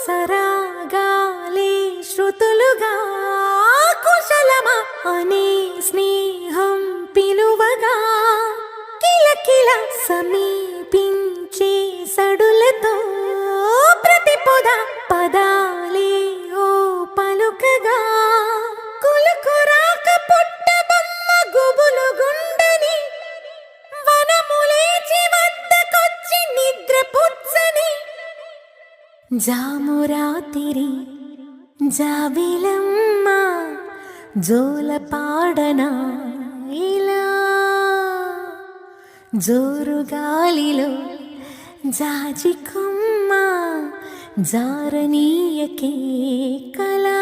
సరాగాలే శృతులుగా కుశలమా అనే స్నేహం పిలువగా కిలకిల సమీపించే సడులతో ప్రతి పొద పదాలే ఓ పలుకగా కులుకురాక పుట్టబొమ్మ గుబులు గుండని వనములేచి వద్దకొచ్చి నిద్ర పుచ్చని జామురాతిరి జాబిలమ్మ జోల పాడనా ఇలా జోరు గాలిలో జాజి కొమ్మ జారనీయకే కళా